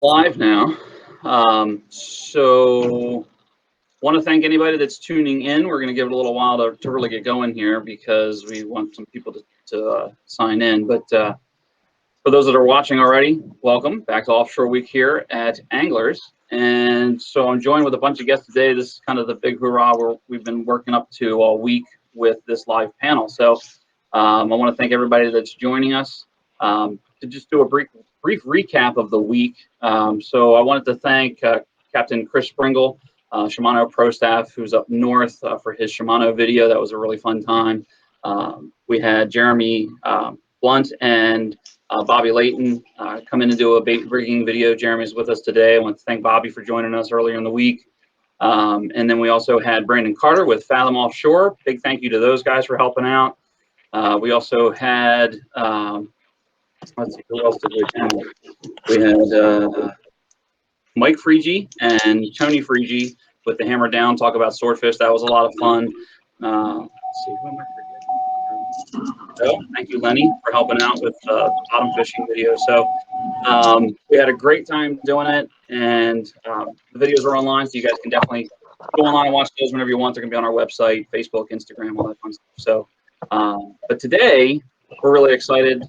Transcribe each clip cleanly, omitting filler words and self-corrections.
Live now. So want to thank anybody that's tuning in. We're going to give it a little while to really get going here because we want some people to sign in. But for those that are watching already, welcome back to Offshore Week here at Anglers. And so I'm joined with a bunch of guests today. This is kind of the big hurrah we've been working up to all week with this live panel. So I want to thank everybody that's joining us. To just do a brief recap of the week. So I wanted to thank Captain Chris Springle, Shimano Pro Staff, who's up north for his Shimano video. That was a really fun time. We had Jeremy Blunt and Bobby Layton come in and do a bait rigging video. Jeremy's with us today. I want to thank Bobby for joining us earlier in the week. And then we also had Brandon Carter with Fathom Offshore. Big thank you to those guys for helping out. We also had, let's see, who else did we have? We had Mike Freegee and Tony Freegee with the Hammer Down talk about swordfish. That was a lot of fun. Let's see, who am I forgetting? Oh, thank you, Lenny, for helping out with the bottom fishing video. So we had a great time doing it, and the videos are online, so you guys can definitely go online and watch those whenever you want. They're going to be on our website, Facebook, Instagram, all that fun stuff. So, but today, we're really excited.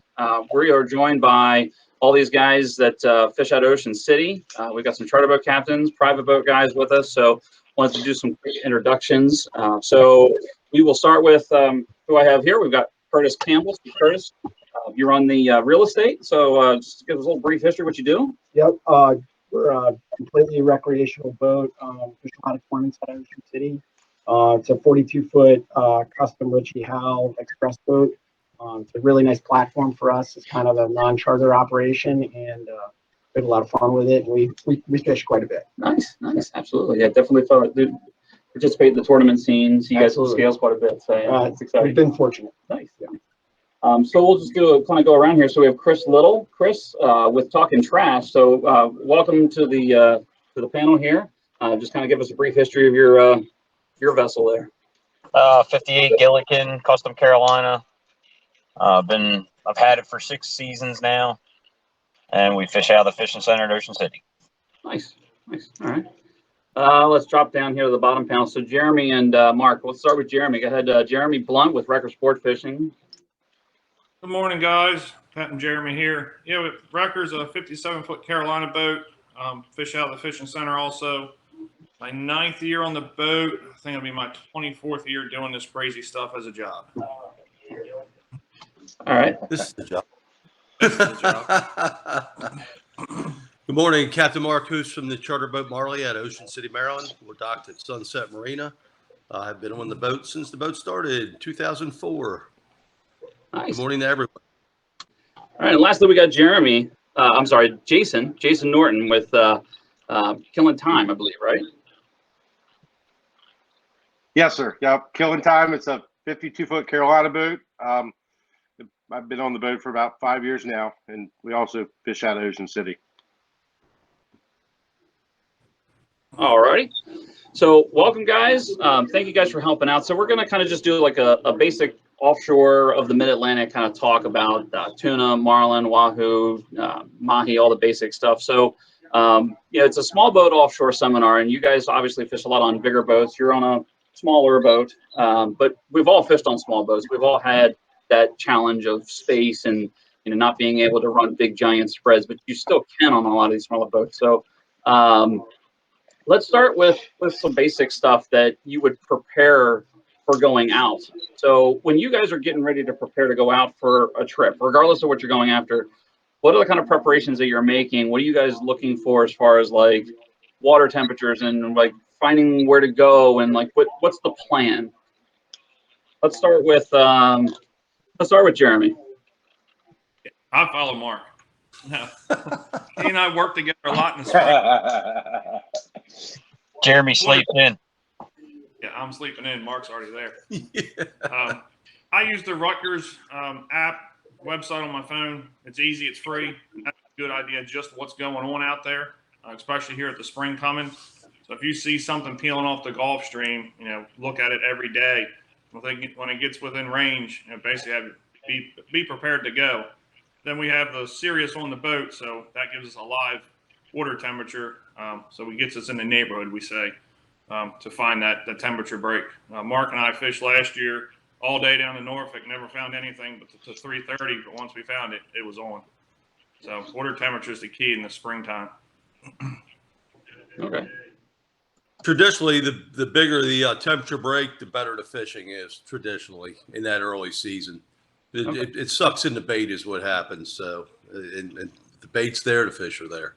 We are joined by all these guys that fish out Ocean City. We've got some charter boat captains, private boat guys with us. So wanted to do some quick introductions. So we will start with who I have here. We've got Curtis Campbell. So Curtis, you're on the real estate. So just give us a little brief history of what you do. Yep. We're a completely recreational boat. Fish a lot of tournaments out of Ocean City. It's a 42-foot custom Richie Howe express boat. It's a really nice platform for us. It's kind of a non-charter operation, and we had a lot of fun with it. We fish quite a bit. Nice, absolutely. Yeah, definitely fun to participate in the tournament scene. See you guys on scales quite a bit. So yeah, it's exciting. We've been fortunate. Nice. Yeah. So we'll just kind of go around here. So we have Chris Little, with Talking Trash. So welcome to the panel here. Just kind of give us a brief history of your vessel there. 58 Gillikin, Custom Carolina. I've had it for 6 seasons now, and we fish out of the fishing center at Ocean City. Nice. All right. Let's drop down here to the bottom panel. So Jeremy and Mark. Let's start with Jeremy. Go ahead, Jeremy Blunt with Record Sport Fishing. Good morning, guys. Captain Jeremy here. Yeah, with Wrecker's a 57-foot Carolina boat. Fish out of the fishing center also. My 9th year on the boat. I think it'll be my 24th year doing this crazy stuff as a job. All right. This is the job. This is the job. Good morning, Captain Mark Hoos from the charter boat Marlin at Ocean City, Maryland. We're docked at Sunset Marina. I've been on the boat since the boat started, 2004. Nice. Good morning to everyone. All right. And lastly, we got Jeremy. Jason Norton with Killing Time, I believe, right? Yes, sir. Yep. Killing Time. It's a 52-foot Carolina boat. I've been on the boat for about 5 years now, and we also fish out of Ocean City. All righty. So welcome, guys. Thank you guys for helping out. So we're going to kind of just do like a basic offshore of the Mid-Atlantic kind of talk about tuna, marlin, wahoo, mahi, all the basic stuff. So, it's a small boat offshore seminar, and you guys obviously fish a lot on bigger boats. You're on a smaller boat, but we've all fished on small boats. We've all had that challenge of space and not being able to run big giant spreads, but you still can on a lot of these smaller boats. So let's start with some basic stuff that you would prepare for going out. So when you guys are getting ready to prepare to go out for a trip, regardless of what you're going after, what are the kind of preparations that you're making? What are you guys looking for as far as like water temperatures and like finding where to go and like what's the plan? Let's start with Jeremy. I follow Mark. No. He and I work together a lot in the spring. Jeremy sleeps in. Yeah, I'm sleeping in. Mark's already there. Yeah. I use the Rutgers app website on my phone. It's easy. It's free. That's a good idea just what's going on out there, especially here at the spring coming. So if you see something peeling off the Gulf Stream, look at it every day. When it gets within range, basically have be prepared to go. Then we have the Sirius on the boat, so that gives us a live water temperature. So it gets us in the neighborhood, we say, to find the temperature break. Mark and I fished last year all day down in Norfolk, never found anything but to 3:30. But once we found it, it was on. So water temperature is the key in the springtime. Okay. Traditionally, the bigger the temperature break, the better the fishing is traditionally in that early season. It sucks in the bait is what happens. So, and the bait's there, the fish are there.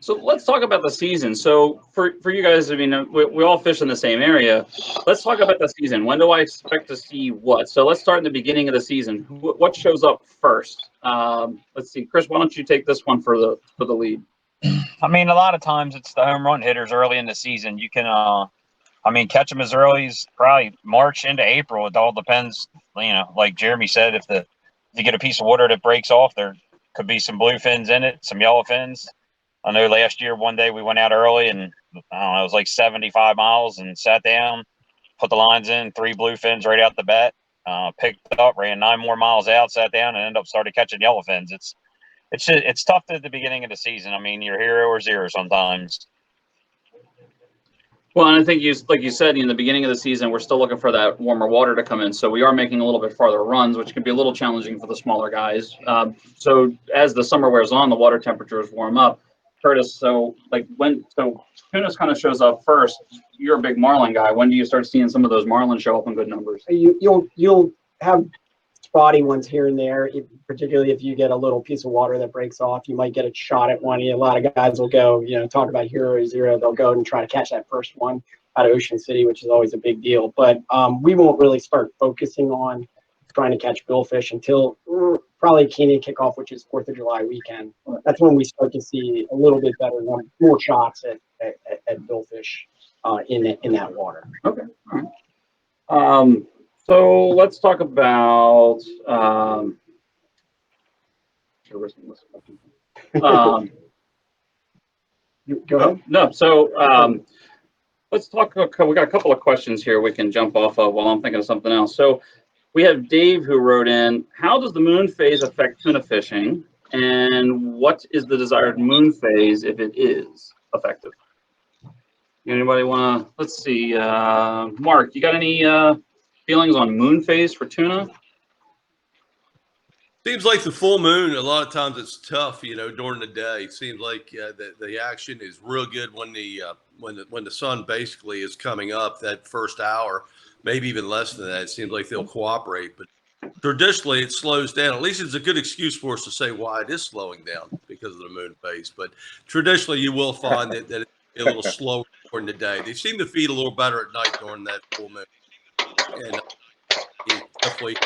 So let's talk about the season. So for you guys, I mean, we all fish in the same area. Let's talk about the season. When do I expect to see what? So let's start in the beginning of the season. What shows up first? Let's see, Chris, why don't you take this one for the lead? I mean, a lot of times it's the home run hitters early in the season. You can, catch them as early as probably March into April. It all depends, like Jeremy said, if you get a piece of water that breaks off, there could be some blue fins in it, some yellow fins. I know last year, one day we went out early and I don't know, it was like 75 miles and sat down, put the lines in, 3 blue fins right out the bat, picked up, ran 9 more miles out, sat down, and ended up started catching yellow fins. It's tough at the beginning of the season. I mean, you're hero or zero sometimes. Well, and I think like you said, in the beginning of the season, we're still looking for that warmer water to come in. So we are making a little bit farther runs, which can be a little challenging for the smaller guys. So as the summer wears on, the water temperatures warm up. Curtis, so Tuna's kind of shows up first. You're a big Marlin guy. When do you start seeing some of those Marlin show up in good numbers? You'll have spotty ones here and there, particularly if you get a little piece of water that breaks off. You might get a shot at one. A lot of guys will go, talk about hero or zero. They'll go and try to catch that first one out of Ocean City, which is always a big deal. But we won't really start focusing on trying to catch billfish until probably Canadian kickoff, which is 4th of July weekend. That's when we start to see a little bit better, more shots at billfish in that water. Okay. All right. So let's talk about. Go ahead. No. So let's talk. We got a couple of questions here we can jump off of while I'm thinking of something else. So we have Dave who wrote in, how does the moon phase affect tuna fishing? And what is the desired moon phase if it is effective? Anybody want to, let's see, Mark, you got any feelings on moon phase for tuna? Seems like the full moon, a lot of times it's tough, during the day. It seems like the action is real good when the sun basically is coming up that first hour, maybe even less than that. It seems like they'll cooperate, but traditionally it slows down. At least it's a good excuse for us to say why it is slowing down because of the moon phase. But traditionally you will find that it's a little slower during the day. They seem to feed a little better at night during that full moon. And definitely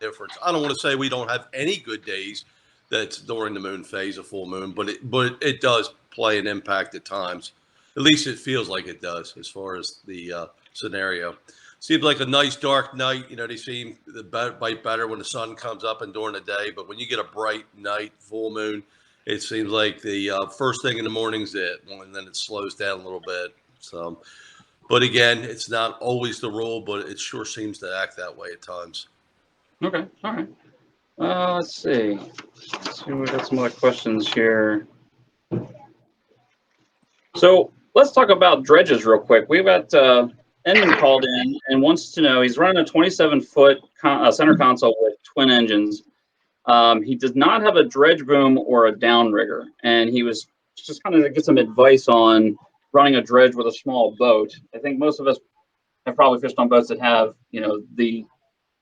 difference. I don't want to say we don't have any good days that's during the moon phase, a full moon, but it does play an impact at times. At least it feels like it does as far as the scenario. Seems like a nice dark night. They seem to bite better when the sun comes up and during the day. But when you get a bright night, full moon, it seems like the first thing in the morning's it, and then it slows down a little bit. So, but again, it's not always the rule, but it sure seems to act that way at times. Okay, all right. Let's see. We got some other questions here. So let's talk about dredges real quick. We've got Edmund called in and wants to know, he's running a 27-foot center console with twin engines. He does not have a dredge boom or a downrigger, and he was just kind of get some advice on running a dredge with a small boat. I think most of us have probably fished on boats that have,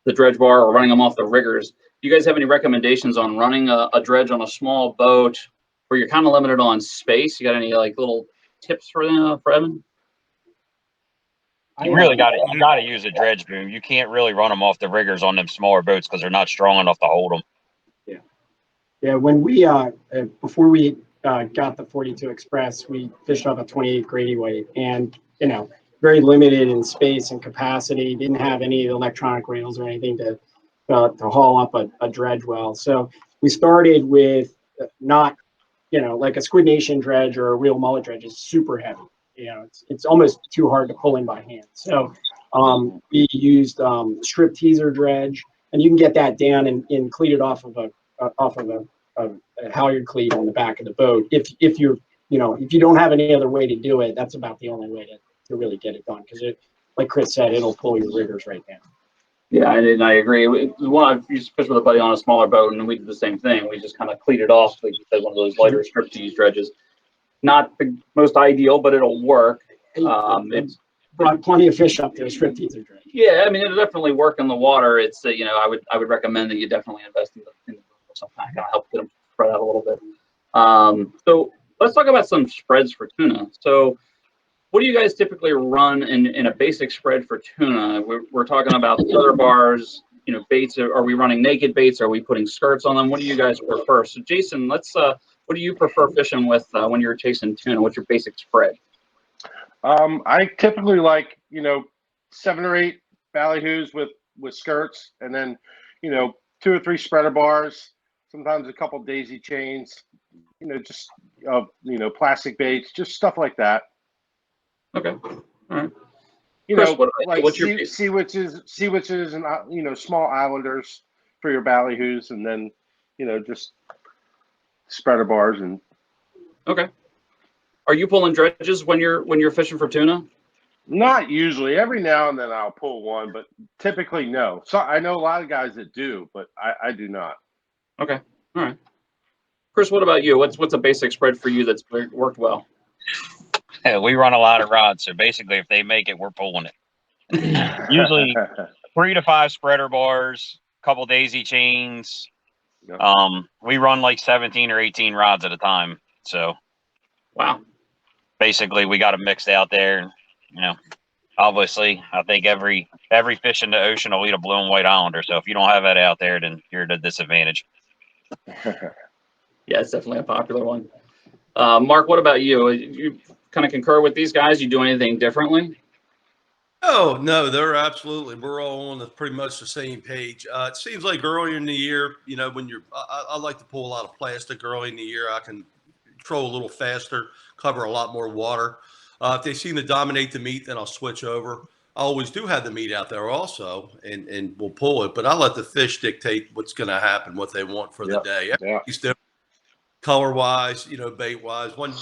the dredge bar or running them off the riggers. Do you guys have any recommendations on running a dredge on a small boat where you're kind of limited on space? You got any little tips for Evan? You really got to use a dredge boom. You can't really run them off the riggers on them smaller boats because they're not strong enough to hold them. Yeah. When we before we got the 42 Express, we fished off a 28 Grady weight, and very limited in space and capacity. Didn't have any electronic rails or anything to haul up a dredge well. So we started with not, like a Squid Nation dredge or a real mullet dredge is super heavy. It's almost too hard to pull in by hand. So we used strip teaser dredge, and you can get that down and cleat it off of a halyard cleat on the back of the boat. If you're, if you don't have any other way to do it, that's about the only way to really get it done. Because like Chris said, it'll pull your riggers right down. Yeah, and I agree. I used to fish with a buddy on a smaller boat, and we did the same thing. We just kind of cleated off, like you said, one of those lighter striptease dredges. Not the most ideal, but it'll work. It's Brought plenty of fish up there, striptease or dredge. Yeah, I mean, it'll definitely work in the water. It's I would recommend that you definitely invest in the some kind of help get them spread out a little bit. So let's talk about some spreads for tuna. So what do you guys typically run in a basic spread for tuna? We're talking about flutter bars, baits. Are we running naked baits? Are we putting skirts on them? What do you guys prefer? So Jason, what do you prefer fishing with when you're chasing tuna? What's your basic spread? I typically like, 7 or 8 ballyhoos with skirts, and then, 2 or 3 spreader bars, sometimes a couple daisy chains, just, plastic baits, just stuff like that. Okay. All right. Chris, like sea witches and, small islanders for your ballyhoos, and then, just spreader bars and. Okay. Are you pulling dredges when you're fishing for tuna? Not usually. Every now and then I'll pull one, but typically no. So I know a lot of guys that do, but I do not. Okay. All right. Chris, what about you? What's a basic spread for you that's worked well? Yeah, we run a lot of rods, so basically if they make it, we're pulling it. Usually 3 to 5 spreader bars, couple daisy chains. Yep. We run like 17 or 18 rods at a time. So wow. Basically we got them mixed out there. Obviously I think every fish in the ocean will eat a blue and white islander. So if you don't have that out there, then you're at a disadvantage. Yeah, it's definitely a popular one. Mark, what about you? You kind of concur with these guys? You do anything differently? Oh, no, they're absolutely. We're all on pretty much the same page. It seems like earlier in the year, when I like to pull a lot of plastic early in the year. I can control a little faster, cover a lot more water. If they seem to dominate the meat, then I'll switch over. I always do have the meat out there also, and we'll pull it. But I let the fish dictate what's going to happen, what they want for the day. Yeah. Color-wise, bait-wise. One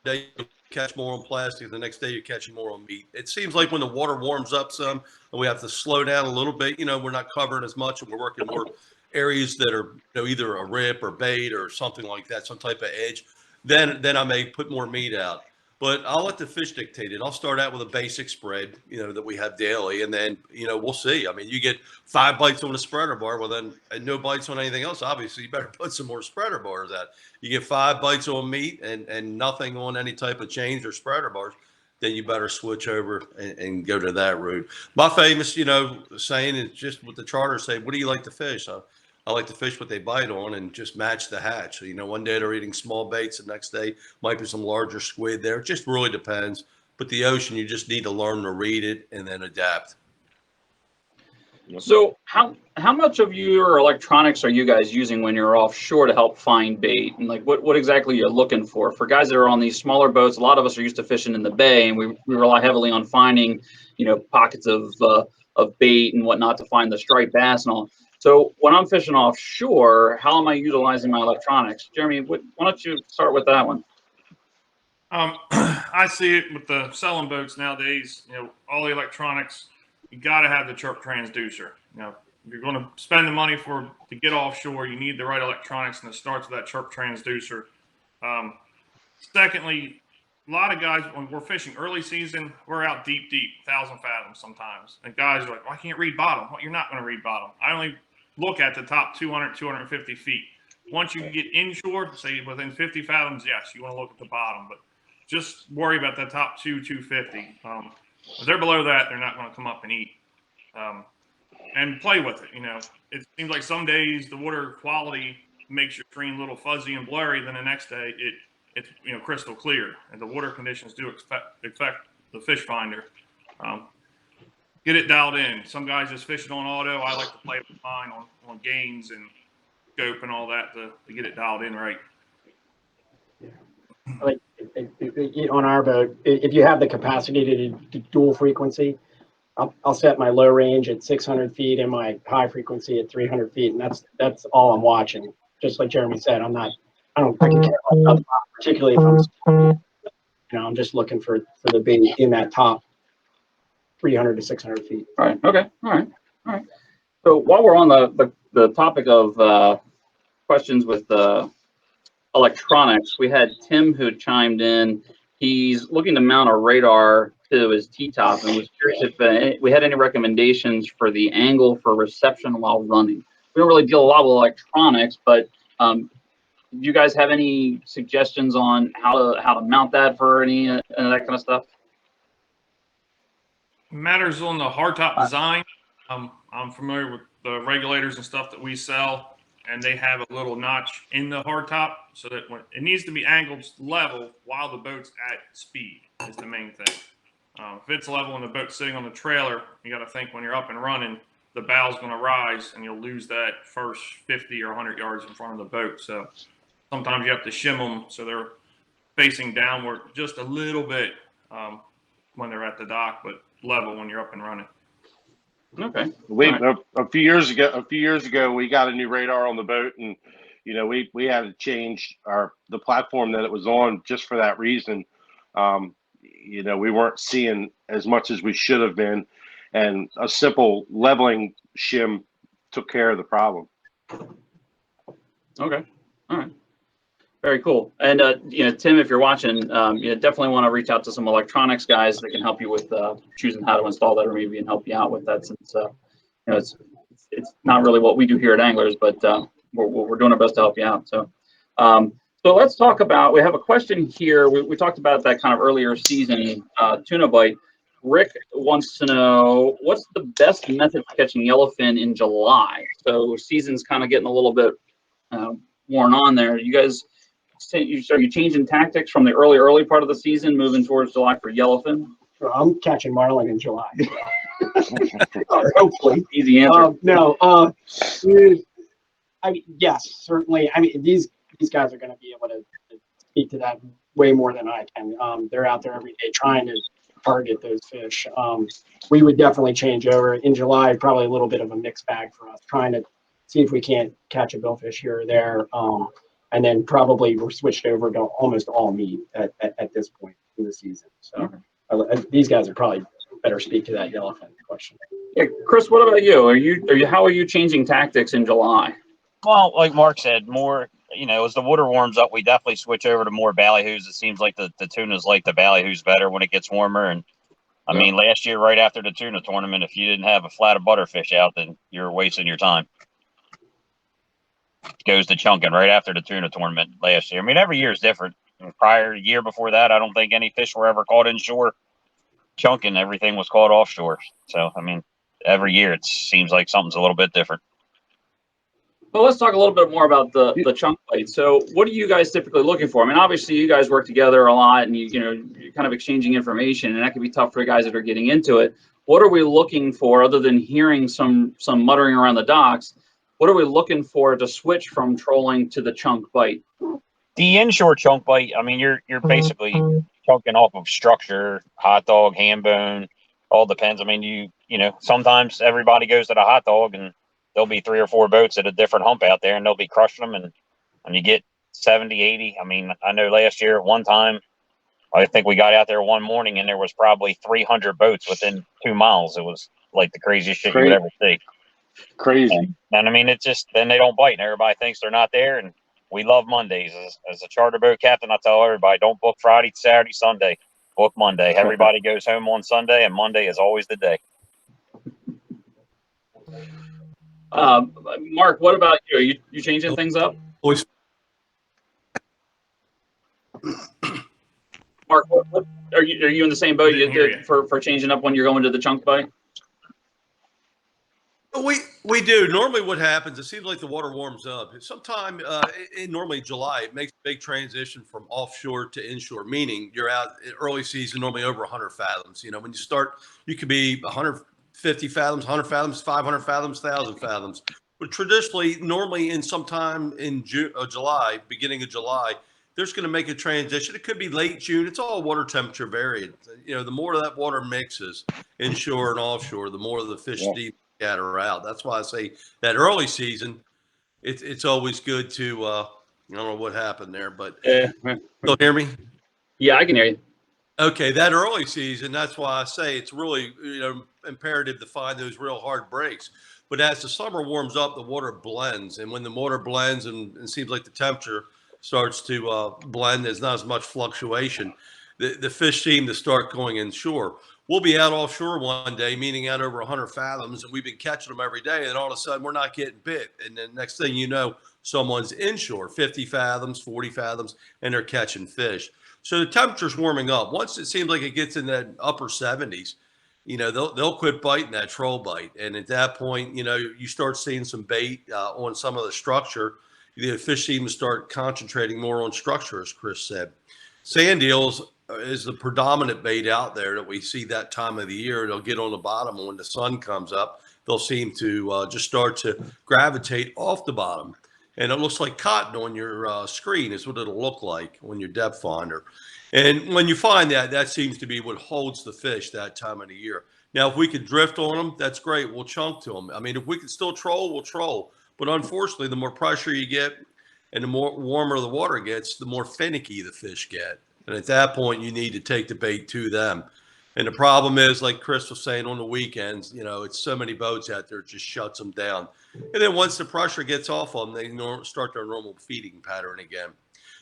day you catch more on plastic, the next day you're catching more on meat. It seems like when the water warms up some and we have to slow down a little bit, we're not covering as much and we're working more areas that are either a rip or bait or something like that, some type of edge. Then I may put more meat out. But I'll let the fish dictate it. I'll start out with a basic spread, that we have daily, and then, we'll see. I mean, you get 5 bites on a spreader bar, well then, and no bites on anything else. Obviously, you better put some more spreader bars out. You get 5 bites on meat and nothing on any type of chains or spreader bars, then you better switch over and go to that route. My famous, saying is just what the charters say, what do you like to fish? I like to fish what they bite on and just match the hatch. So, one day they're eating small baits, the next day might be some larger squid there. It just really depends. But the ocean, you just need to learn to read it and then adapt. So how much of your electronics are you guys using when you're offshore to help find bait? And like what exactly you're looking for? For guys that are on these smaller boats, a lot of us are used to fishing in the bay, and we rely heavily on finding, pockets of bait and whatnot to find the striped bass and all. So when I'm fishing offshore, how am I utilizing my electronics? Jeremy, why don't you start with that one? I see it with the selling boats nowadays. All the electronics, you got to have the chirp transducer. If you're going to spend the money to get offshore, you need the right electronics, and it starts with that chirp transducer. Secondly, a lot of guys, when we're fishing early season, we're out deep, 1,000 fathoms sometimes. And guys are like, well, I can't read bottom. Well, you're not going to read bottom. I only look at the top 200, 250 feet. Once you get inshore, say within 50 fathoms, yes, you want to look at the bottom. But just worry about the top 250. If they're below that, they're not going to come up and eat. And play with it. It seems like some days the water quality makes your screen a little fuzzy and blurry. Then the next day it's crystal clear, and the water conditions do affect the fish finder. Get it dialed in. Some guys just fish it on auto. I like to play with mine on gains and scope and all that to get it dialed in right. Like on our boat, if you have the capacity to dual frequency, I'll set my low range at 600 feet and my high frequency at 300 feet, and that's all I'm watching. just like Jeremy said, I can care less about the top, particularly if I'm just looking for the bait in that top 300 to 600 feet. Right. Okay. All right. So while we're on the topic of questions with electronics, we had Tim who chimed in. He's looking to mount a radar to his T-top and was curious if we had any recommendations for the angle for reception while running. We don't really deal a lot with electronics, but do you guys have any suggestions on how to mount that for any that kind of stuff? Matters on the hardtop design. I'm familiar with the regulators and stuff that we sell, and they have a little notch in the hardtop so that when it needs to be angled level while the boat's at speed is the main thing. If it's level and the boat's sitting on the trailer, you got to think when you're up and running, the bow's going to rise and you'll lose that first 50 or 100 yards in front of the boat. So sometimes you have to shim them so they're facing downward just a little bit when they're at the dock, but level when you're up and running. Okay. A few years ago, we got a new radar on the boat, and we had to change the platform that it was on just for that reason. We weren't seeing as much as we should have been, and a simple leveling shim took care of the problem. Okay. All right. Very cool. And Tim, if you're watching, definitely want to reach out to some electronics guys that can help you with choosing how to install that, or maybe even help you out with that, since it's not really what we do here at Anglers, but we're doing our best to help you out. So let's talk about. We have a question here. We talked about that kind of earlier season tuna bite. Rick wants to know, what's the best method for catching yellowfin in July? So season's kind of getting a little bit worn on there. You guys. Are you changing tactics from the early part of the season, moving towards July for yellowfin? Well, I'm catching Marlin in July. Hopefully, easy answer. No, yes, certainly. I mean, these guys are going to be able to speak to that way more than I can. They're out there every day trying to target those fish. We would definitely change over in July. Probably a little bit of a mixed bag for us, trying to see if we can't catch a billfish here or there. And then probably we're switched over to almost all meat at this point in the season. So these guys are probably better speak to that yellowfin question. Yeah, Chris, what about you? How are you changing tactics in July? Well, like Mark said, more, as the water warms up, we definitely switch over to more ballyhoos. It seems like the tunas like the ballyhoos better when it gets warmer. And I mean, last year, right after the tuna tournament, if you didn't have a flat of butterfish out, then you're wasting your time. Goes to chunking right after the tuna tournament last year. I mean, every year is different. Year before that, I don't think any fish were ever caught inshore chunking. Everything was caught offshore. So, I mean, every year it seems like something's a little bit different. Well, let's talk a little bit more about the chunk bite. So what are you guys typically looking for? I mean, obviously you guys work together a lot, and you're kind of exchanging information, and that can be tough for guys that are getting into it. What are we looking for, other than hearing some muttering around the docks? What are we looking for to switch from trolling to the chunk bite? The inshore chunk bite, I mean, you're basically chunking off of structure, hot dog, ham bone, all depends. I mean, sometimes everybody goes to the hot dog, and there'll be 3 or 4 boats at a different hump out there, and they'll be crushing them, and you get 70, 80. I mean, I know last year at one time, I think we got out there one morning, and there was probably 300 boats within 2 miles. It was like the craziest shit you would ever see. Crazy. And I mean, it's just, then they don't bite, and everybody thinks they're not there. And we love Mondays. As a charter boat captain, I tell everybody, don't book Friday, Saturday, Sunday. Book Monday. Everybody goes home on Sunday, and Monday is always the day. Mark, what about you? Are you changing things up? Mark, what are you in the same boat you did for changing up when you're going to the chunk bite? We do. Normally what happens, it seems like the water warms up. Sometime in normally July, it makes a big transition from offshore to inshore, meaning you're out in early season, normally over 100 fathoms. When you start, you could be 150 fathoms, 100 fathoms, 500 fathoms, 1,000 fathoms. But traditionally, normally in sometime in July, beginning of July, there's going to make a transition. It could be late June. It's all water temperature variant. The more that water mixes inshore and offshore, the more the fish deep scatter out. That's why I say that early season, it's always good to I don't know what happened there, but Yeah. still hear me? Yeah, I can hear you. Okay, that early season, that's why I say it's really imperative to find those real hard breaks. But as the summer warms up, the water blends, and when the water blends and it seems like the temperature starts to blend, there's not as much fluctuation. The fish seem to start going inshore. We'll be out offshore one day, meaning out over 100 fathoms, and we've been catching them every day, and all of a sudden we're not getting bit. And then next thing you know, someone's inshore, 50 fathoms, 40 fathoms, and they're catching fish. So the temperature's warming up. Once it seems like it gets in that upper 70s, they'll quit biting that troll bite, and at that point, you start seeing some bait on some of the structure. The fish seem to start concentrating more on structure, as Chris said. Sand eels is the predominant bait out there that we see that time of the year. They'll get on the bottom, and when the sun comes up, they'll seem to just start to gravitate off the bottom. And it looks like cotton on your screen is what it'll look like on your depth finder. And when you find that, that seems to be what holds the fish that time of the year. Now, if we could drift on them, that's great. We'll chunk to them. I mean, if we can still troll, we'll troll. But unfortunately, the more pressure you get and the more warmer the water gets, the more finicky the fish get. And at that point, you need to take the bait to them. And the problem is, like Chris was saying, on the weekends, it's so many boats out there, it just shuts them down. And then once the pressure gets off them, they start their normal feeding pattern again.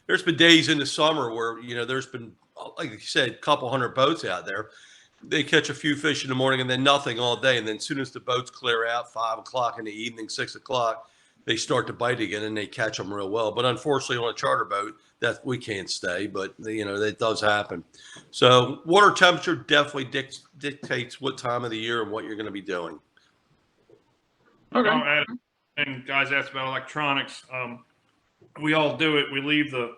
There's been days in the summer where, there's been, like you said, a couple hundred boats out there. They catch a few fish in the morning and then nothing all day. And then as soon as the boats clear out, 5 o'clock in the evening, 6 o'clock, they start to bite again and they catch them real well. But unfortunately, on a charter boat, that we can't stay, but that does happen. So water temperature definitely dictates what time of the year and what you're going to be doing. Okay. And guys asked about electronics. We all do it. We leave the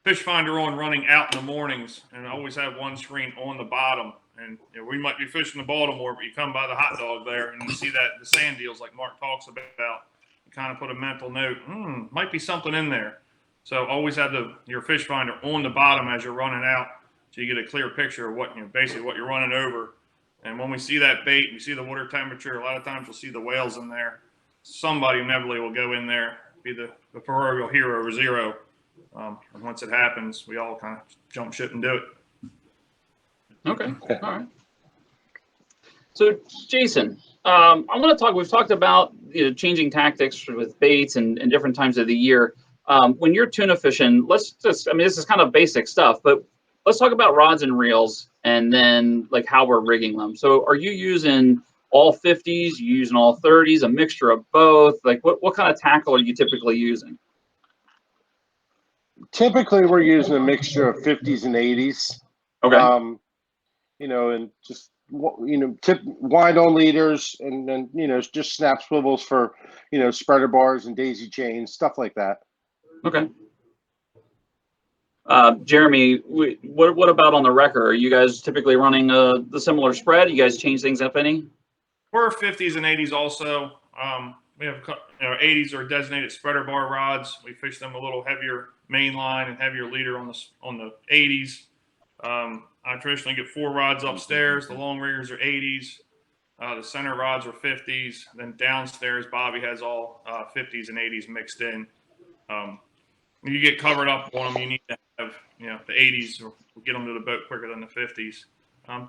fish finder on running out in the mornings, and always have one screen on the bottom. And we might be fishing in Baltimore, but you come by the hot dog there and you see that the sand deals like Mark talks about. You kind of put a mental note, might be something in there. So always have your fish finder on the bottom as you're running out, so you get a clear picture of what basically what you're running over. And when we see that bait, we see the water temperature. A lot of times we'll see the whales in there. Somebody inevitably will go in there, be the proverbial hero or zero. And once it happens, we all kind of jump ship and do it. Okay. All right. So, Jason, I want to talk. We've talked about changing tactics with baits and different times of the year. When you're tuna fishing, this is kind of basic stuff, but let's talk about rods and reels and then like how we're rigging them. So, are you using all 50s? You using all 30s? A mixture of both? Like, what kind of tackle are you typically using? Typically, we're using a mixture of 50s and 80s. Okay. And just tip wind on leaders, and then just snap swivels for spreader bars and daisy chains, stuff like that. Okay. Jeremy, what about on the wrecker? Are you guys typically running the similar spread? You guys change things up any? We're 50s and 80s also. We have 80s are designated spreader bar rods. We fish them a little heavier main line and heavier leader on the 80s. I traditionally get 4 rods upstairs. The long riggers are 80s. The center rods are 50s. Then downstairs, Bobby has all 50s and 80s mixed in. When you get covered up on them, you need to have the 80s, or we'll get them to the boat quicker than the 50s.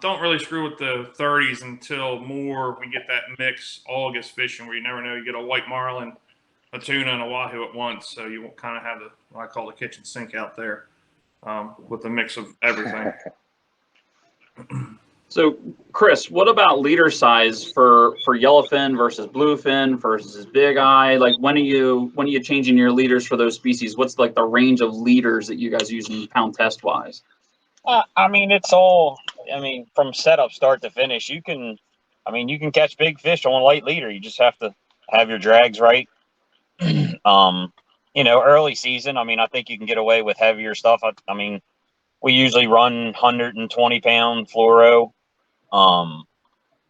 Don't really screw with the 30s until more we get that mix August fishing, where you never know, you get a white marlin, a tuna, and a wahoo at once. So you won't kind of have what I call the kitchen sink out there with a mix of everything. So, Chris, what about leader size for yellowfin versus bluefin versus big eye? Like, when are you changing your leaders for those species? What's like the range of leaders that you guys use in pound test wise? It's all. From setup start to finish, you can catch big fish on light leader. You just have to have your drags right. Early season, I think you can get away with heavier stuff. We usually run 120 pound fluoro on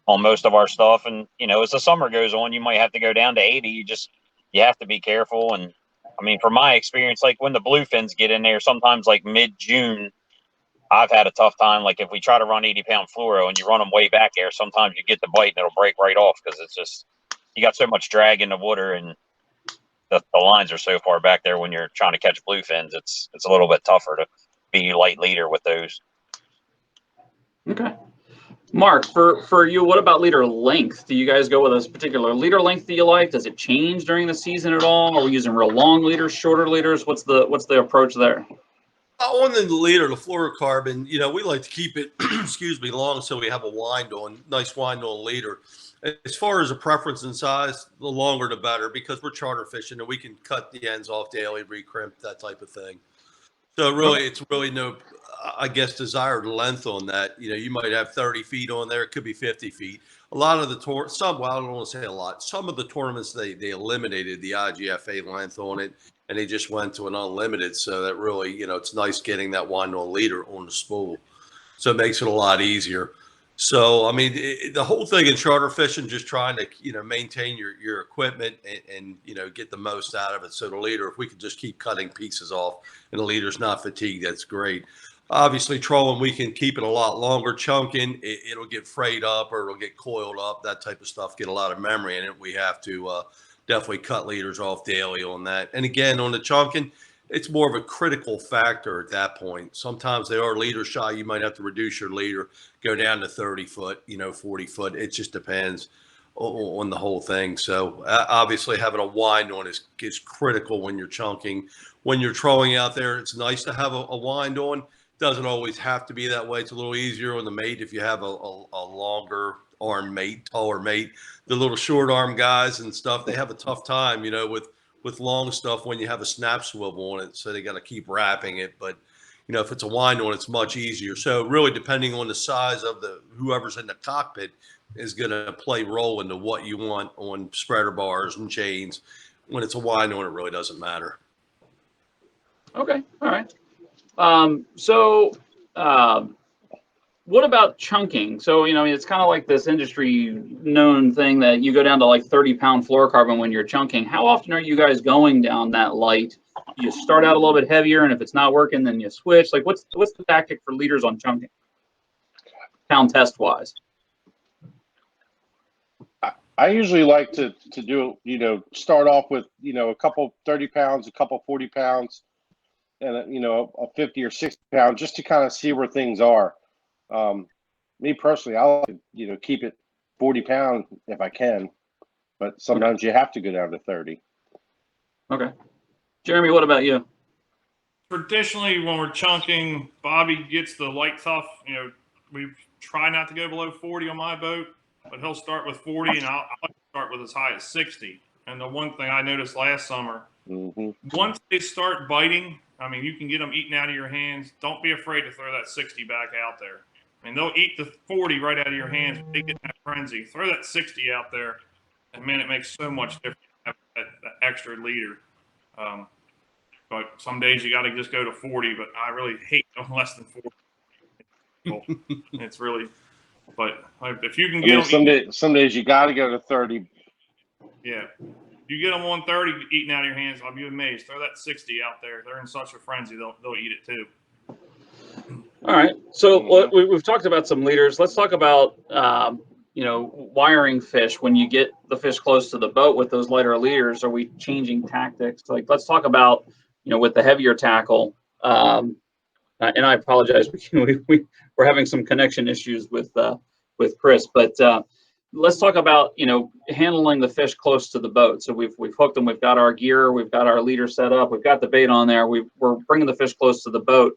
most of our stuff, and as the summer goes on, you might have to go down to 80. You have to be careful. And from my experience, like when the bluefins get in there, sometimes like mid-June, I've had a tough time. Like if we try to run 80 pound fluoro and you run them way back there, sometimes you get the bite and it'll break right off because it's just you got so much drag in the water. And the lines are so far back there when you're trying to catch bluefins. It's a little bit tougher to be light leader with those. Okay. Mark, for you, what about leader length? Do you guys go with a particular leader length that you like? Does it change during the season at all? Are we using real long leaders, shorter leaders? What's the approach there? On the leader, the fluorocarbon, we like to keep it, excuse me, long so we have a nice wind on leader. As far as a preference in size, the longer the better because we're charter fishing and we can cut the ends off daily, recrimp, that type of thing. So really, it's really no, I guess, desired length on that. You might have 30 feet on there. It could be 50 feet. A lot of the well, I don't want to say a lot. Some of the tournaments, they eliminated the IGFA length on it, and they just went to an unlimited. So that really, it's nice getting that wind on leader on the spool. So it makes it a lot easier. So, I mean, the whole thing in charter fishing, just trying to, maintain your equipment and, get the most out of it. So the leader, if we could just keep cutting pieces off and the leader's not fatigued, that's great. Obviously, trolling, we can keep it a lot longer. Chunking, it'll get frayed up or it'll get coiled up, that type of stuff, get a lot of memory in it. We have to definitely cut leaders off daily on that. And again, on the chunking, it's more of a critical factor at that point. Sometimes they are leader shy. You might have to reduce your leader, go down to 30 foot, 40 foot. It just depends on the whole thing. So obviously having a wind on is critical when you're chunking. When you're trolling out there, it's nice to have a wind on. Doesn't always have to be that way. It's a little easier on the mate if you have a longer arm mate, taller mate. The little short arm guys and stuff, they have a tough time, with long stuff when you have a snap swivel on it. So they got to keep wrapping it. But, if it's a wind on, it's much easier. So really depending on the size of whoever's in the cockpit is going to play role into what you want on spreader bars and chains. When it's a wind on, it really doesn't matter. Okay. All right. What about chunking? So, it's kind of like this industry known thing that you go down to like 30-pound fluorocarbon when you're chunking. How often are you guys going down that light? You start out a little bit heavier, and if it's not working, then you switch. Like, what's the tactic for leaders on chunking, pound test wise? I usually like to do, start off with, a couple 30 pounds, a couple 40 pounds, and a 50 or 60 pound, just to kind of see where things are. Me personally, I like to, keep it 40 pounds if I can, but sometimes you have to go down to 30. Okay. Jeremy, what about you? Traditionally, when we're chunking, Bobby gets the light tough. We try not to go below 40 on my boat, but he'll start with 40, and I'll start with as high as 60. And the one thing I noticed last summer, once they start biting, I mean, you can get them eating out of your hands. Don't be afraid to throw that 60 back out there. I mean, they'll eat the 40 right out of your hands. They get in that frenzy. Throw that 60 out there, and man, it makes so much difference to have that extra leader. But some days you got to just go to 40, but I really hate going less than 40. It's really, but if you can get them. Some days you got to go to 30. Yeah. You get them on 30 eating out of your hands, I'll be amazed. Throw that 60 out there. They're in such a frenzy, they'll eat it too. All right. So we've talked about some leaders. Let's talk about, wiring fish. When you get the fish close to the boat with those lighter leaders, are we changing tactics? Like, let's talk about, with the heavier tackle. And I apologize. We're having some connection issues with Chris, but let's talk about, handling the fish close to the boat. So we've hooked them. We've got our gear. We've got our leader set up. We've got the bait on there. We're bringing the fish close to the boat.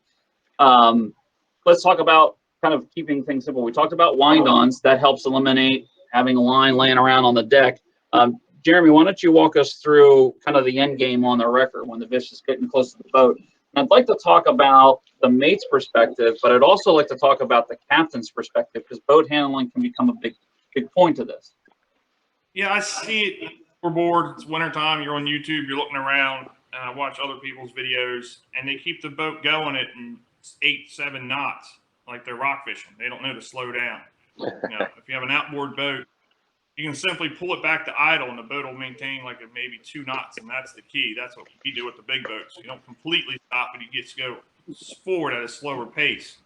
Let's talk about kind of keeping things simple. We talked about wind-ons. That helps eliminate having a line laying around on the deck. Jeremy, why don't you walk us through kind of the end game on the wrecker when the fish is getting close to the boat? And I'd like to talk about the mate's perspective, but I'd also like to talk about the captain's perspective, because boat handling can become a big point to this. Yeah, I see it. We're bored. It's wintertime. You're on YouTube. You're looking around. And I watch other people's videos, and they keep the boat going at 8-7 knots, like they're rock fishing. They don't know to slow down. If you have an outboard boat, you can simply pull it back to idle, and the boat will maintain like maybe 2 knots, and that's the key. That's what we do with the big boats. You don't completely stop, but you get to go forward at a slower pace.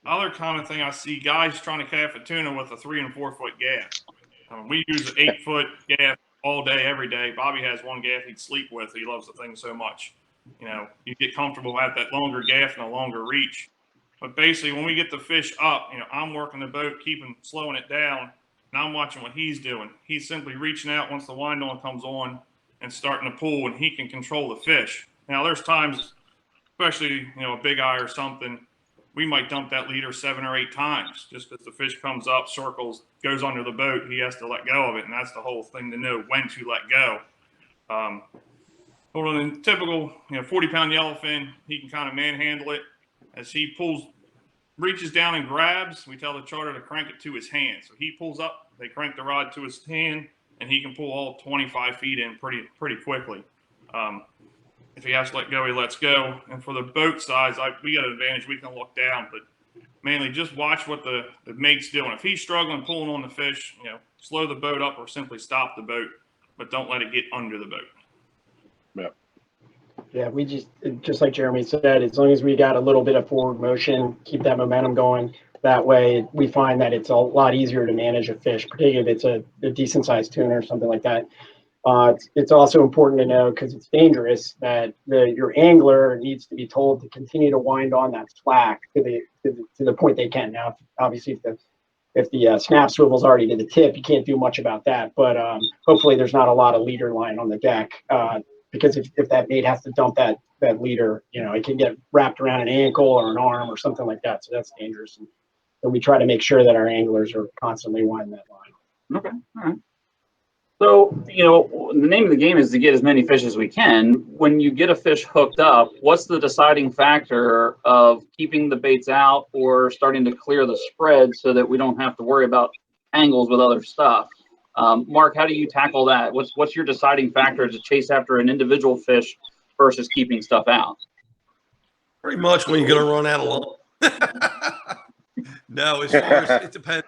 Other common thing I see, guys trying to calf a tuna with a 3 and 4 foot gaff. We use an 8 foot gaff all day, every day. Bobby has one gaff he'd sleep with. He loves the thing so much. You know, you get comfortable at that longer gaff and a longer reach. But basically, when we get the fish up, you know, I'm working the boat, slowing it down, and I'm watching what he's doing. He's simply reaching out once the wind on comes on and starting to pull, and he can control the fish. Now, there's times, especially, you know, a big eye or something, we might dump that leader 7 or 8 times just because the fish comes up, circles, goes under the boat. He has to let go of it, and that's the whole thing to know when to let go. Hold on, in typical, you know, 40-pound yellowfin, he can kind of manhandle it. As he reaches down and grabs, we tell the charter to crank it to his hand. So he pulls up, they crank the rod to his hand, and he can pull all 25 feet in pretty quickly. If he has to let go, he lets go. And for the boat size, we got an advantage. We can look down, but mainly just watch what the mate's doing. If he's struggling pulling on the fish, you know, slow the boat up or simply stop the boat, but don't let it get under the boat. Yeah, we just like Jeremy said, as long as we got a little bit of forward motion, keep that momentum going. That way, we find that it's a lot easier to manage a fish, particularly if it's a decent sized tuna or something like that. It's also important to know, because it's dangerous, that your angler needs to be told to continue to wind on that slack to the point they can. Now, obviously, if the snap swivel's already to the tip, you can't do much about that. But hopefully, there's not a lot of leader line on the deck. Because if that mate has to dump that leader, you know, it can get wrapped around an ankle or an arm or something like that. So that's dangerous. And we try to make sure that our anglers are constantly winding that line. Okay, all right. So, you know, the name of the game is to get as many fish as we can. When you get a fish hooked up, what's the deciding factor of keeping the baits out or starting to clear the spread so that we don't have to worry about angles with other stuff? Mark, how do you tackle that? What's your deciding factor to chase after an individual fish versus keeping stuff out? Pretty much when you're going to run out of line. No, as far as it depends.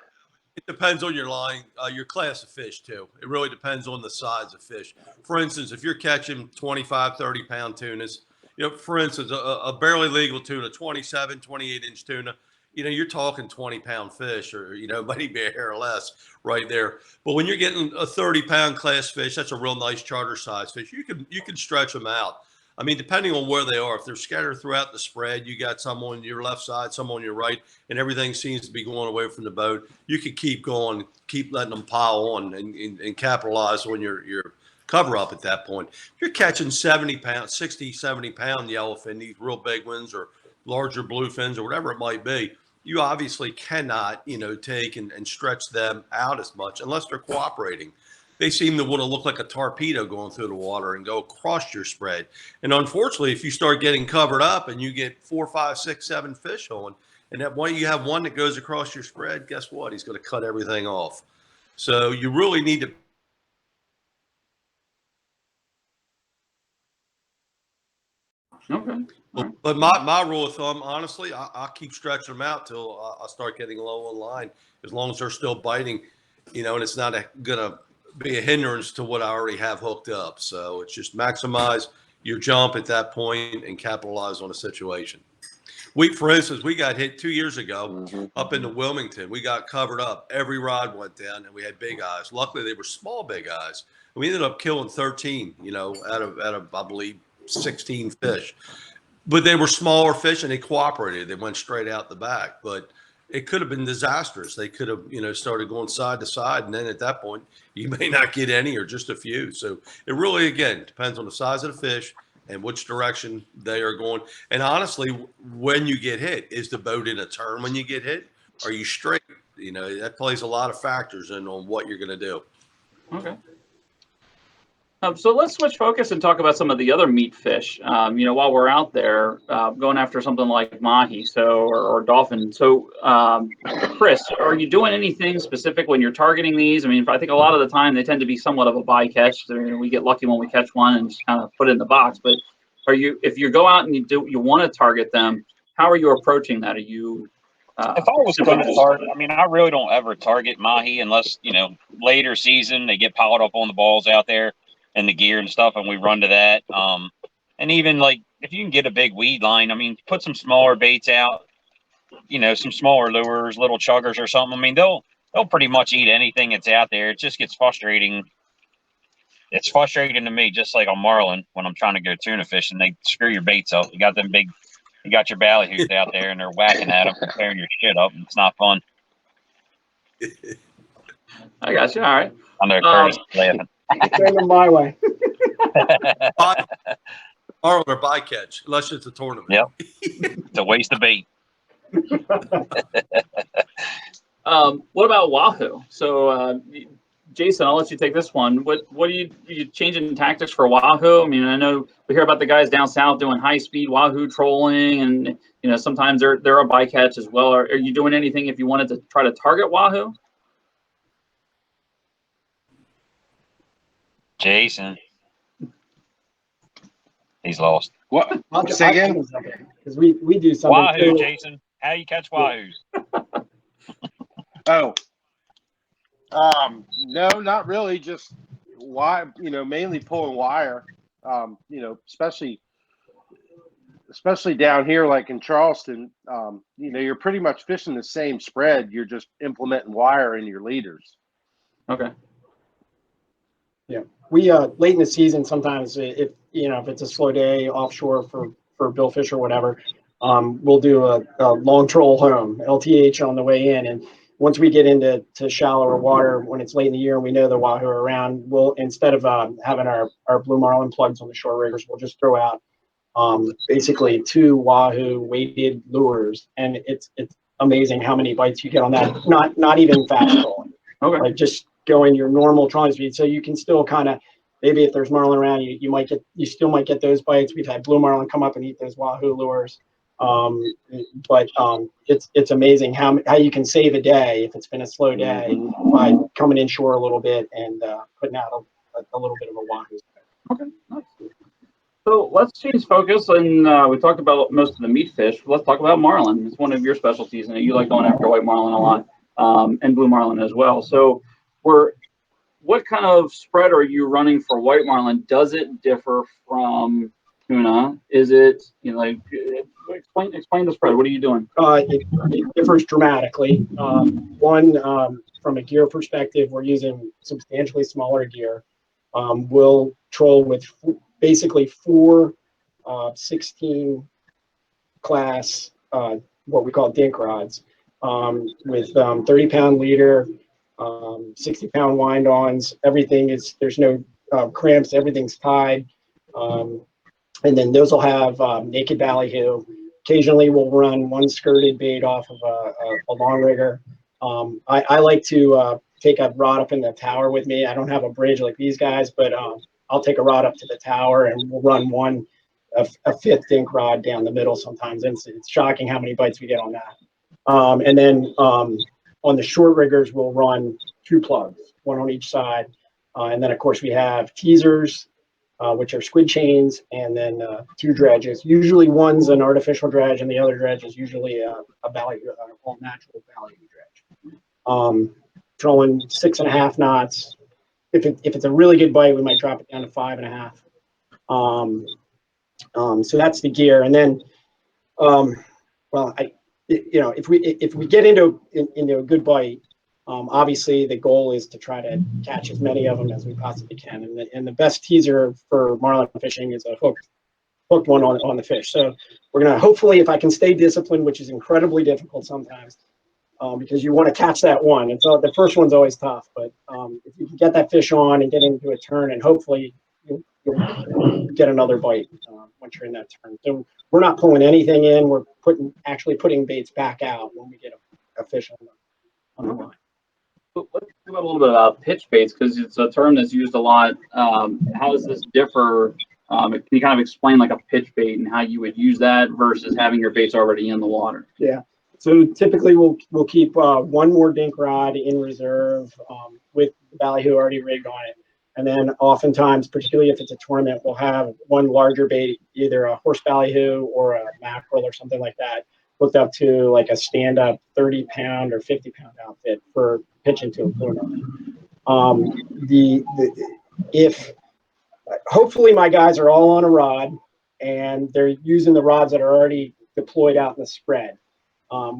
It depends on your line, your class of fish too. It really depends on the size of fish. For instance, if you're catching 25, 30-pound tunas, you know, for instance, a barely legal tuna, 27, 28-inch tuna, you know, you're talking 20-pound fish or, you know, maybe a hair less right there. But when you're getting a 30-pound class fish, that's a real nice charter size fish. You can stretch them out. I mean, depending on where they are, if they're scattered throughout the spread, you got some on your left side, some on your right, and everything seems to be going away from the boat, you could keep going, keep letting them pile on and capitalize on your cover up at that point. If you're catching 70-pound, 60, 70-pound yellowfin, these real big ones or larger bluefins or whatever it might be, you obviously cannot, you know, take and stretch them out as much unless they're cooperating. They seem to want to look like a torpedo going through the water and go across your spread. And unfortunately, if you start getting covered up and you get 4, 5, 6, 7 fish on, and that one you have one that goes across your spread, guess what? He's going to cut everything off. So you really need to. Okay. But my rule of thumb, honestly, I'll keep stretching them out till I start getting low on line, as long as they're still biting, you know, and it's not going to be a hindrance to what I already have hooked up. So it's just maximize your jump at that point and capitalize on a situation. For instance, we got hit 2 years ago up into Wilmington. We got covered up. Every rod went down, and we had big eyes. Luckily, they were small big eyes. We ended up killing 13, you know, out of I believe 16 fish. But they were smaller fish, and they cooperated. They went straight out the back. But it could have been disastrous. They could have, you know, started going side to side, and then at that point, you may not get any or just a few. So it really, again, depends on the size of the fish and which direction they are going. And honestly, when you get hit, is the boat in a turn when you get hit? Are you straight? You know, that plays a lot of factors in on what you're going to do. Okay. So let's switch focus and talk about some of the other meat fish. You know, while we're out there going after something like mahi, or dolphin. So, Chris, are you doing anything specific when you're targeting these? I mean, I think a lot of the time they tend to be somewhat of a bycatch. I mean, we get lucky when we catch one and just kind of put it in the box. But if you go out and you want to target them, how are you approaching that? Are you if I was going to target, I mean, I really don't ever target mahi unless, you know, later season they get piled up on the balls out there and the gear and stuff, and we run to that. And even like if you can get a big weed line, I mean, put some smaller baits out, you know, some smaller lures, little chuggers or something. I mean, they'll pretty much eat anything that's out there. It just gets frustrating it's frustrating to me, just like on Marlin, when I'm trying to go tuna fishing, they screw your baits up. You got your ballyhoos out there, and they're whacking at them, tearing your shit up, and it's not fun. I got you. All right. I know Curtis is laughing. Send them my way. Marlin or bycatch, unless it's a tournament. Yep. It's a waste of bait. What about wahoo? So, Jason, I'll let you take this one. What are you changing tactics for wahoo? I mean, I know we hear about the guys down south doing high speed wahoo trolling, and sometimes they're a bycatch as well. Are you doing anything if you wanted to try to target wahoo? Jason, he's lost. What? Say again? Because we do something. Wahoo, Jason. How you catch wahoos? Oh. No, not really. Just mainly pulling wire. Especially down here, like in Charleston. You're pretty much fishing the same spread. You're just implementing wire in your leaders. Okay. Yeah, we late in the season sometimes if it's a slow day offshore for billfish or whatever, we'll do a long troll home LTH on the way in, and once we get into shallower water when it's late in the year and we know the wahoo are around, we'll instead of having our blue marlin plugs on the shore riggers, we'll just throw out basically 2 wahoo weighted lures, and it's amazing how many bites you get on that. Not even fast trolling. Okay. Like just going your normal trawling speed, so you can still kind of maybe if there's marlin around, you still might get those bites. We've had blue marlin come up and eat those wahoo lures, but it's amazing how you can save a day if it's been a slow day by coming inshore a little bit and putting out a little bit of a wahoo. Okay. Nice. So let's change focus, and we talked about most of the meat fish. Let's talk about marlin. It's one of your specialties, and you like going after white marlin a lot, and blue marlin as well. So what kind of spread are you running for white marlin? Does it differ from tuna? Is it explain the spread? What are you doing? It differs dramatically. From a gear perspective, we're using substantially smaller gear. We'll troll with basically 4 16 class what we call dink rods with 30-pound leader, 60-pound wind-ons. There's no cramps, everything's tied, and then those will have naked ballyhoo. Occasionally we'll run one skirted bait off of a long rigger. I like to take a rod up in the tower with me. I don't have a bridge like these guys, but I'll take a rod up to the tower and we'll run a 5th dink rod down the middle sometimes. And it's shocking how many bites we get on that. And then on the short riggers, we'll run 2 plugs, 1 on each side. And then, of course, we have teasers, which are squid chains, and then 2 dredges. Usually one's an artificial dredge, and the other dredge is usually a all natural ballyhoo dredge. Trolling 6.5 knots. If it's a really good bite, we might drop it down to 5.5. So that's the gear. And then, if we get into a good bite, obviously the goal is to try to catch as many of them as we possibly can. And the best teaser for marlin fishing is a hooked one on the fish. So we're gonna hopefully, if I can stay disciplined, which is incredibly difficult sometimes, because you want to catch that one. And so the first one's always tough, but if you can get that fish on and get into a turn, and hopefully you'll get another bite once you're in that turn. So we're not pulling anything in. We're actually putting baits back out when we get a fish on the line. Let's talk a little bit about pitch baits, because it's a term that's used a lot. How does this differ? Can you kind of explain like a pitch bait and how you would use that versus having your baits already in the water? Yeah. So typically we'll keep 1 more dink rod in reserve with the ballyhoo already rigged on it. And then oftentimes, particularly if it's a tournament, we'll have 1 larger bait, either a horse ballyhoo or a mackerel or something like that, hooked up to like a stand-up 30-pound or 50-pound outfit for pitching to a tournament. Hopefully my guys are all on a rod and they're using the rods that are already deployed out in the spread.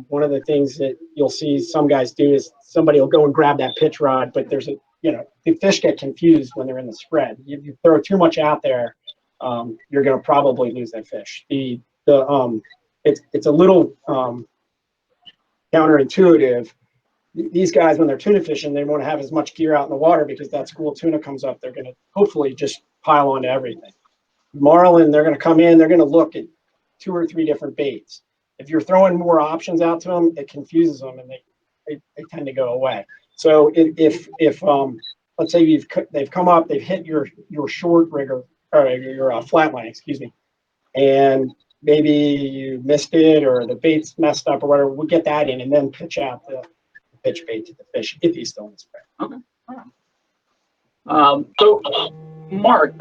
One of the things that you'll see some guys do is somebody will go and grab that pitch rod, but there's the fish get confused when they're in the spread. You throw too much out there, you're going to probably lose that fish. It's a little counterintuitive. These guys, when they're tuna fishing, they want to have as much gear out in the water because that school tuna comes up. They're going to hopefully just pile onto everything. Marlin, they're going to come in. They're going to look at 2 or 3 different baits. If you're throwing more options out to them, it confuses them and they tend to go away. So if let's say they've come up, they've hit your short rigger or your flat line, excuse me, and maybe you missed it or the bait's messed up or whatever, we'll get that in and then pitch out the pitch bait to the fish if he's still in the spread. Okay. All right. So, Mark,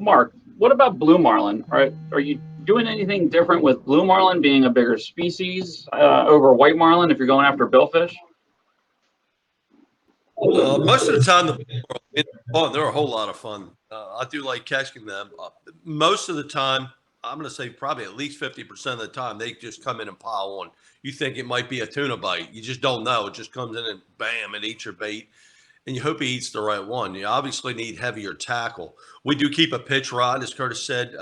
Mark, what about blue marlin? Are you doing anything different with blue marlin being a bigger species over white marlin if you're going after billfish? Most of the time, they're a whole lot of fun. I do like catching them. Most of the time, I'm going to say probably at least 50% of the time, they just come in and pile on. You think it might be a tuna bite. You just don't know. It just comes in and bam, it eats your bait. And you hope he eats the right one. You obviously need heavier tackle. We do keep a pitch rod, as Curtis said,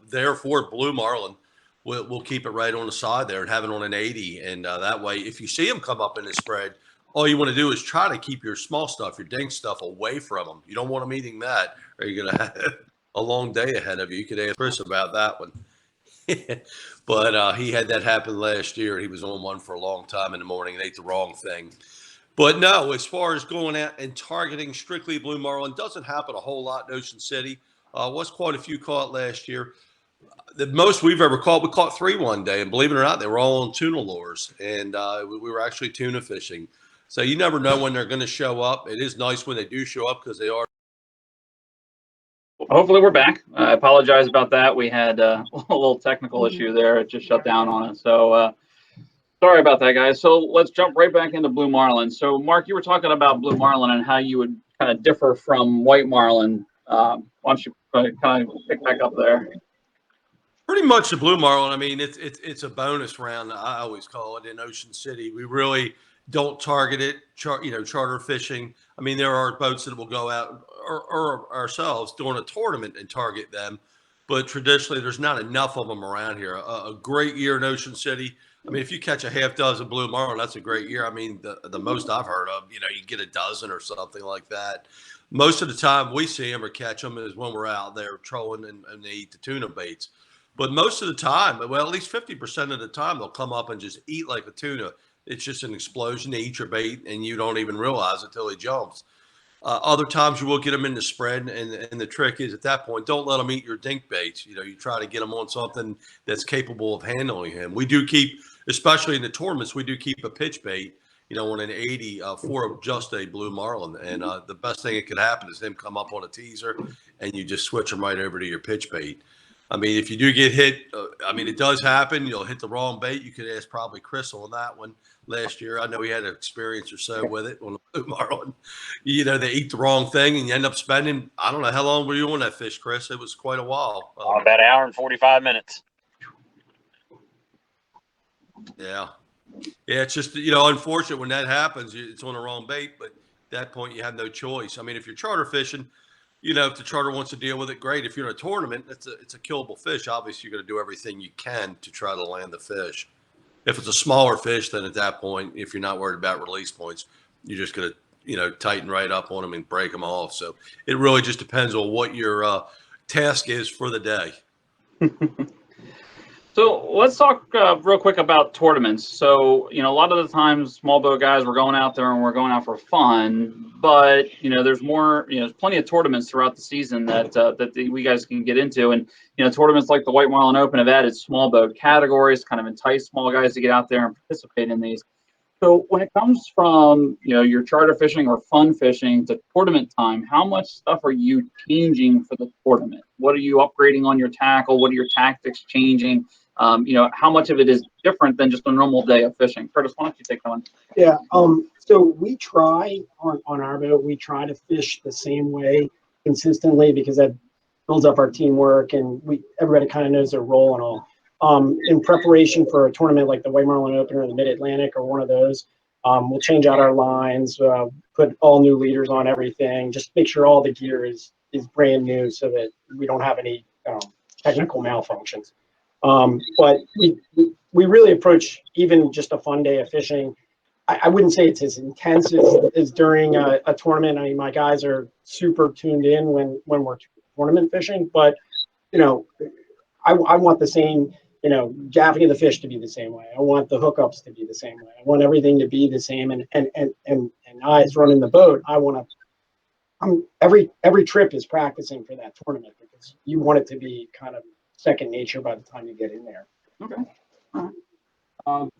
there for blue marlin. We'll keep it right on the side there and have it on an 80. And that way, if you see him come up in the spread, all you want to do is try to keep your small stuff, your dink stuff, away from them. You don't want them eating that, or you're going to have a long day ahead of you. You could ask Chris about that one. But he had that happen last year. He was on one for a long time in the morning and ate the wrong thing. But no, as far as going out and targeting strictly blue marlin, doesn't happen a whole lot in Ocean City. Was quite a few caught last year. The most we've ever caught, we caught 3 one day, and believe it or not, they were all on tuna lures, and we were actually tuna fishing. So you never know when they're going to show up. It is nice when they do show up because they are. Hopefully we're back. I apologize about that. We had a little technical issue there. It just shut down on us. So sorry about that, guys. So let's jump right back into blue marlin. So Mark, you were talking about blue marlin and how you would kind of differ from white marlin. Why don't you kind of pick back up there? Pretty much the blue marlin. I mean, it's a bonus round. I always call it in Ocean City. We really don't target it. Charter fishing. I mean, there are boats that will go out or ourselves during a tournament and target them, but traditionally there's not enough of them around here. A great year in Ocean City. I mean, if you catch a half dozen blue marlin, that's a great year. I mean, the most I've heard of, you get a dozen or something like that. Most of the time we see them or catch them is when we're out there trolling and they eat the tuna baits. But most of the time, well, at least 50% of the time, they'll come up and just eat like a tuna. It's just an explosion. They eat your bait, and you don't even realize it till he jumps. Other times, you will get them in the spread, and the trick is at that point, don't let them eat your dink baits. You try to get them on something that's capable of handling him. We do keep, especially in the tournaments, we do keep a pitch bait, on an 80 for just a blue marlin. And the best thing that could happen is him come up on a teaser, and you just switch him right over to your pitch bait. I mean, if you do get hit, it does happen. You'll hit the wrong bait. You could ask probably Chris on that one last year. I know he had an experience or so with it on the blue marlin. They eat the wrong thing, and you end up spending, I don't know, how long were you on that fish, Chris? It was quite a while. About an hour and 45 minutes. Yeah. Yeah, it's just, unfortunate when that happens, it's on the wrong bait, but at that point you have no choice. I mean, if you're charter fishing, if the charter wants to deal with it, great. If you're in a tournament, it's a killable fish. Obviously, you're going to do everything you can to try to land the fish. If it's a smaller fish, then at that point, if you're not worried about release points, you're just going to, tighten right up on them and break them off. So it really just depends on what your task is for the day. So let's talk real quick about tournaments. So, a lot of the times small boat guys, we're going out there and we're going out for fun, but, there's more, there's plenty of tournaments throughout the season that we guys can get into. And, tournaments like the White Marlin Open have added small boat categories, kind of entice small guys to get out there and participate in these. So when it comes from, your charter fishing or fun fishing to tournament time, how much stuff are you changing for the tournament? What are you upgrading on your tackle? What are your tactics changing? How much of it is different than just a normal day of fishing? Curtis, why don't you take that one? Yeah. So we try on our boat, we try to fish the same way consistently because that builds up our teamwork and everybody kind of knows their role and all. In preparation for a tournament like the White Marlin Open or the Mid-Atlantic or one of those, We'll change out our lines, put all new leaders on everything, just make sure all the gear is brand new so that we don't have any technical malfunctions. But we really approach even just a fun day of fishing. I wouldn't say it's as intense as during a tournament. I mean, my guys are super tuned in when we're tournament fishing, but I want the same, gaffing of the fish to be the same way. I want the hookups to be the same way. I want everything to be the same. And eyes running the boat, every trip is practicing for that tournament because you want it to be kind of second nature by the time you get in there. Okay. All right.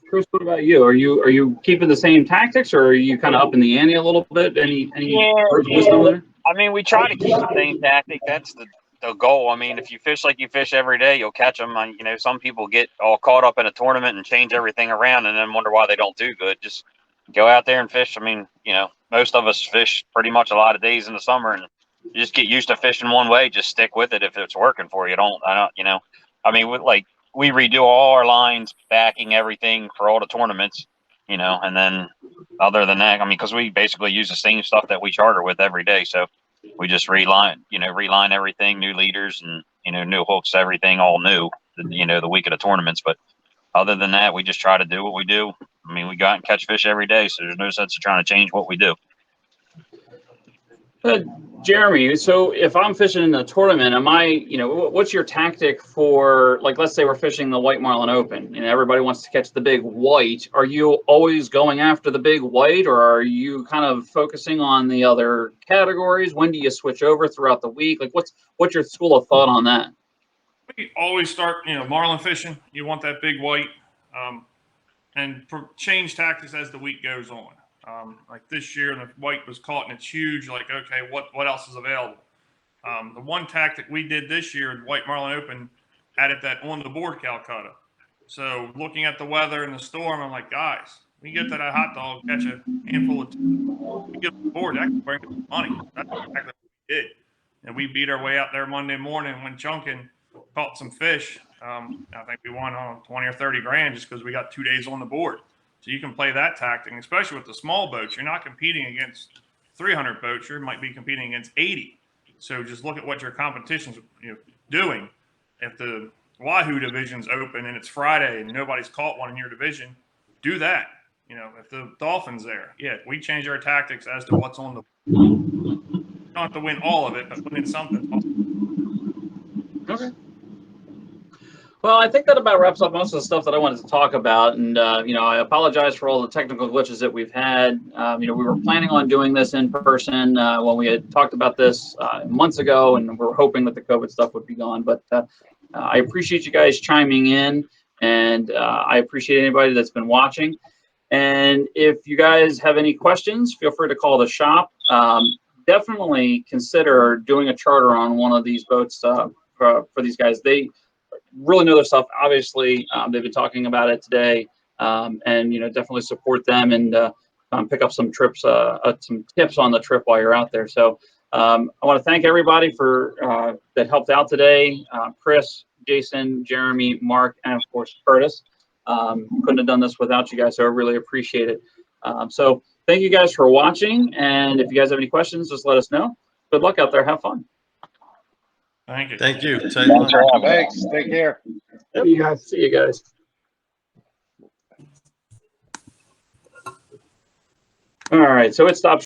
Chris, what about you? Are you keeping the same tactics, or are you kind of up in the ante a little bit? Any words of wisdom there? I mean, we try to keep the same tactic. That's the goal. I mean, if you fish like you fish every day, you'll catch them. Some people get all caught up in a tournament and change everything around and then wonder why they don't do good. Just go out there and fish. I mean, most of us fish pretty much a lot of days in the summer, and you just get used to fishing one way. Just stick with it if it's working for you. We redo all our lines, backing everything for all the tournaments, and then other than that, because we basically use the same stuff that we charter with every day. So we just reline everything, new leaders and, new hooks, everything all new, the week of the tournaments. But other than that, we just try to do what we do. I mean, we go out and catch fish every day. So there's no sense of trying to change what we do. Jeremy, so if I'm fishing in a tournament, what's your tactic for, like, let's say we're fishing the White Marlin Open and everybody wants to catch the big white. Are you always going after the big white, or are you kind of focusing on the other categories? When do you switch over throughout the week? Like, what's your school of thought on that? We always start, marlin fishing. You want that big white, and change tactics as the week goes on. Like this year, the white was caught and it's huge. Like, okay, what else is available? The one tactic we did this year, the White Marlin Open, added that on the board Calcutta. So looking at the weather and the storm, I'm like, guys, we get that hot dog, catch a handful of we get the board, that can bring us money. That's exactly what we did. And we beat our way out there Monday morning, went chunking, caught some fish. I think we won on 20 or 30 grand just because we got 2 days on the board. So you can play that tactic, especially with the small boats. You're not competing against 300 boats. You might be competing against 80. So just look at what your competition's doing. If the wahoo division's open and it's Friday and nobody's caught one in your division, do that. If the dolphin's there, we change our tactics as to what's on the. You don't have to win all of it, but win something. Okay. Well, I think that about wraps up most of the stuff that I wanted to talk about. And, I apologize for all the technical glitches that we've had. We were planning on doing this in person when we had talked about this months ago, and we're hoping that the COVID stuff would be gone. But I appreciate you guys chiming in, and I appreciate anybody that's been watching. And if you guys have any questions, feel free to call the shop. Definitely consider doing a charter on one of these boats for these guys. They really know their stuff. Obviously, they've been talking about it today, and definitely support them and pick up some trips, some tips on the trip while you're out there. So I want to thank everybody for that helped out today. Chris, Jason, Jeremy, Mark, and of course Curtis. Couldn't have done this without you guys, so I really appreciate it. So thank you guys for watching, and if you guys have any questions, just let us know. Good luck out there. Have fun. Thank you. Thank you. Thanks. Take care. See you guys. See you guys. All right, so it stops